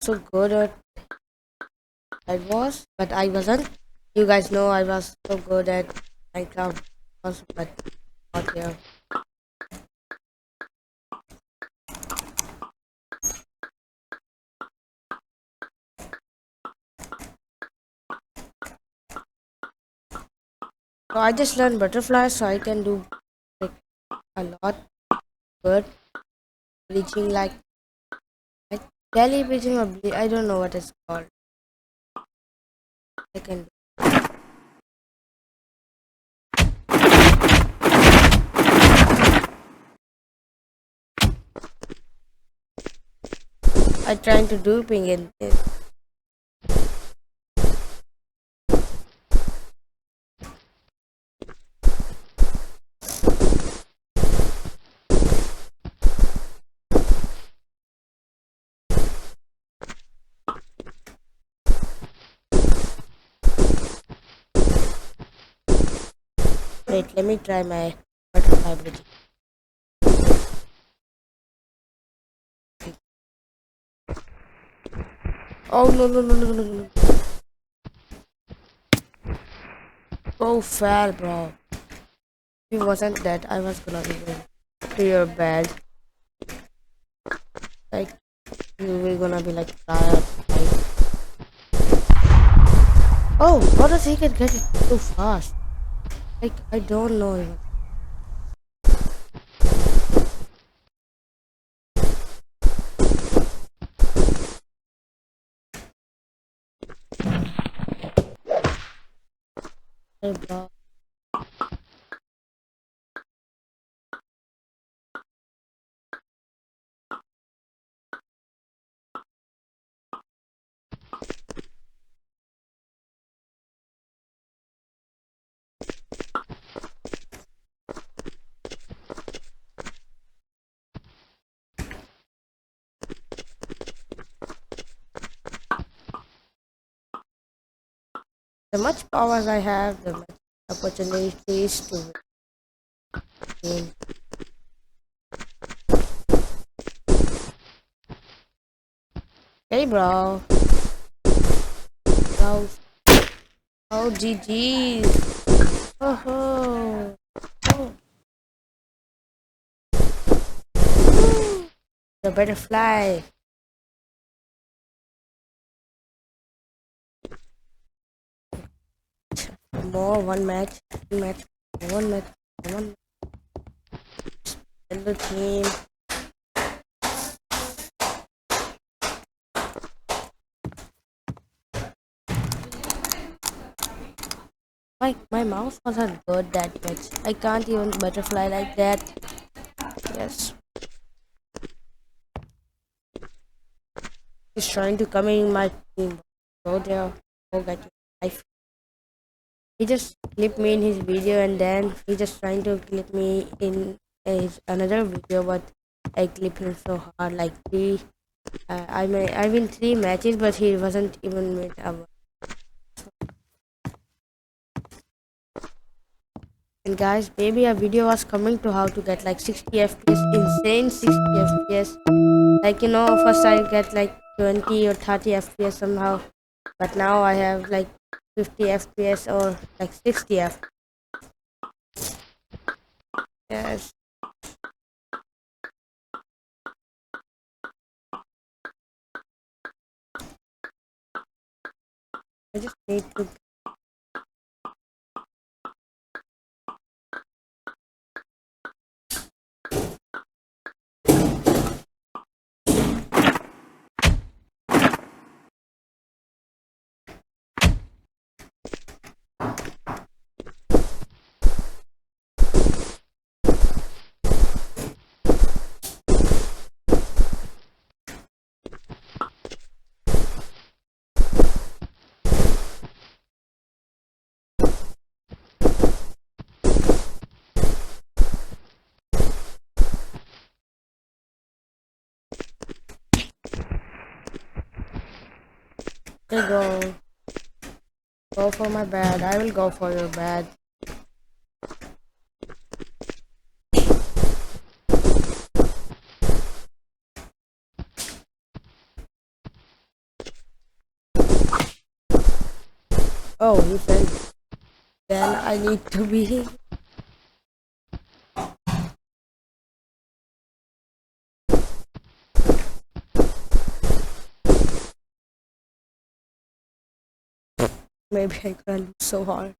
so good at Bedwars, but I wasn't. You guys know I was so good at Minecraft, but not here. So I just learned butterflies, so I can do like a lot good bleaching, like jelly bleaching or I don't know what it's called. I can. I trying to duping it. Wait, let me try my butterfly bleaching. Oh no no no no no no! Oh fail, bro. If it wasn't that, I was gonna be going to your bed. Like you were gonna be like tired. Like, oh, how does he can get it so fast? Like I don't know even. Hey, bro. The much powers I have, the much opportunities to win. Hey, bro. Bro. Oh, GG's. Oh, oh. Oh. The butterfly. More one match. One match. One match. One. Hello, team. My mouse wasn't good that much. I can't even butterfly like that. Yes. He's trying to come in my team. Go there. Go get your life. He just clipped me in his video and then he just trying to clip me in his another video, but I clipped him so hard, like three. I win three matches, but he wasn't even with our. And guys, maybe a video was coming to how to get like 60 FPS, insane 60 FPS. Like first I get like 20 or 30 FPS somehow, but now I have like 50 FPS or like 60 FPS. I just need to. Okay, go for my bed. I will go for your bed. Oh, he fell. Then I need to be. Maybe I gonna lose so hard.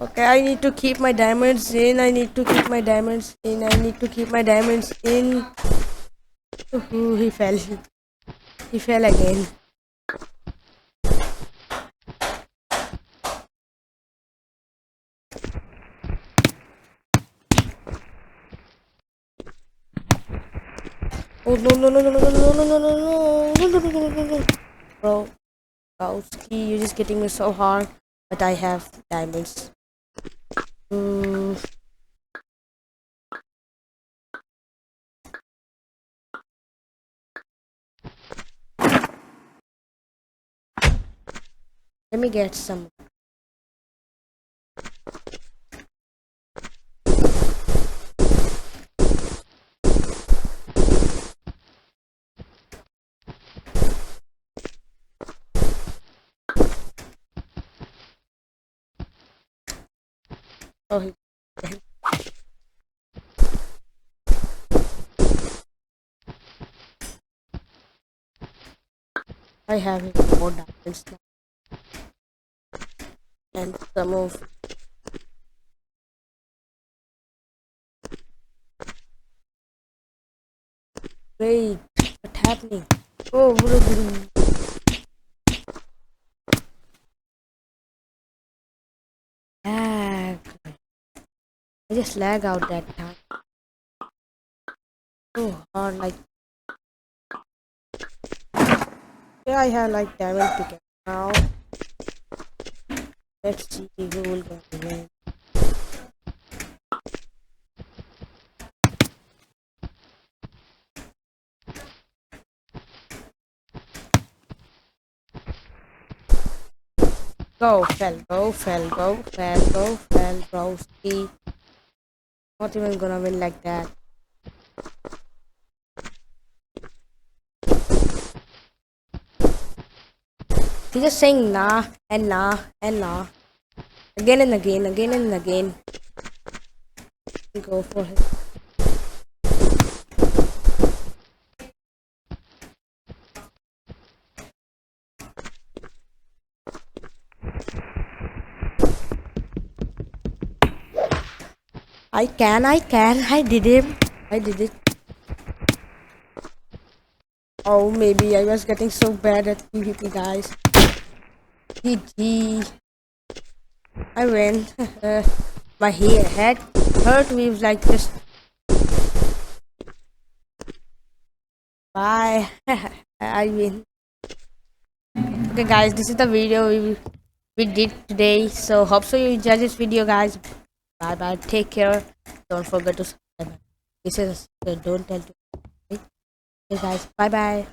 Okay, I need to keep my diamonds in. I need to keep my diamonds in. I need to keep my diamonds in. Ooh, he fell. He fell again. Oh no no no no no no no no no no no no no no no. Bro, Kowski, you're just getting me so hard. But I have diamonds. Mm, let me get some. Oh, I have more diamonds now. And some of. Wait, what's happening? Oh, lag. I just lag out that time. So hard, like. Yeah, I have like diamond pick now. Let's see who will go win. Go, fell, go, fell, go, fell, go, fell, broski. Not even gonna win like that. He's just saying nah and nah and nah. Again and again, again and again. Go for it. I did him. I did it. Oh, maybe I was getting so bad at PvP, guys. GG. I win. My head hurt me like just. Bye. I win. Okay, guys, this is the video we did today. So hope so you enjoyed this video, guys. Bye bye. Take care. Don't forget to subscribe. This is don't tell to. Okay, guys. Bye bye.